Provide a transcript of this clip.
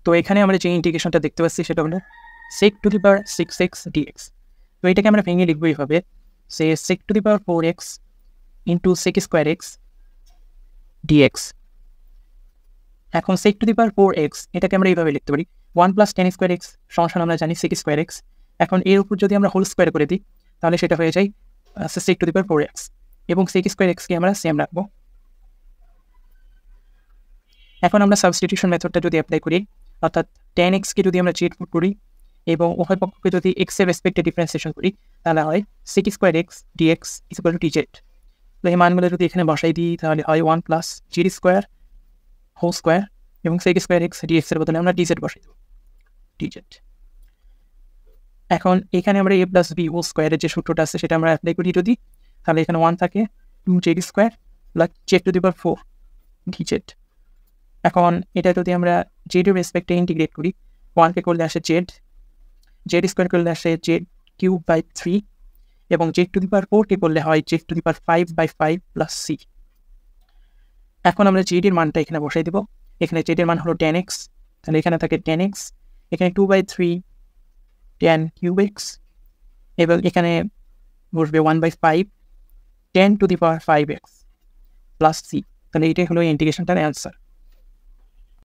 তো এখানে আমরা যে ইন্টিগ্রেশনটা দেখতে পাচ্ছি সেটা হলো sec two the power 6x dx। তো এটাকে আমরা ভেঙে লিখবো এইভাবে, সে sec two the power 4x into sec square x dx। এখন sec two the power 4x এটাকে আমরা এইভাবে লিখতে পারি 1 প্লাস tan স্কোয়ার এক্স সমান আমরা জানি sec স্কোয়ার এক্স। এখন এর উপর যদি আমরা হোল স্কোয়ার করে দিই তাহলে সেটা হয়ে যায় sec two the power 4x, এবং sec স্কোয়ার এক্সকে আমরা সেম রাখবো। এখন আমরা সাবস্টিটিউশন মেথডটা যদি অ্যাপ্লাই করি, অর্থাৎ tan x কে যদি আমরা z পুট করি এবং উভয় পক্ষকে যদি x এর রেসপেক্টে ডিফারেন্সিয়েশন করি তাহলে হয় sec square x dx equal to dz। তো এই মানগুলো যদি এখানে বসাই দিই তাহলে হয় 1 plus z square whole square, এবং sec স্কোয়ার এক্স dx এর বদলে আমরা dz বসাই দেবো, dz। এখন এখানে আমরা a প্লাস b হোল স্কোয়ারের যে সূত্রটা আছে সেটা আমরা অ্যাপ্লাই করি যদি, তাহলে এখানে 1 থাকে 2z square plus z to the power 4 dz। এখন এটা যদি আমরা z এর রেসপেক্টে ইন্টিগ্রেট করি, 1 কে করলে আসে z স্কোয়ার করলে আসে z কিউব বাই 3, এবং z টু দি পাওয়ার 4 কে করলে হয় z to the power 5 by 5 plus c। এখন আমরা z এর মানটা এখানে বসাই দেব। এখানে z এর মান হলো tan x, তাহলে এখানে থাকে tan x, এখানে 2 বাই 3 tan কিউব x, এবং এখানে বসবে 1 by 5 tan to the power 5x plus c। তাহলে এটাই হলো ইন্টিগ্রেশনটার অ্যান্সার।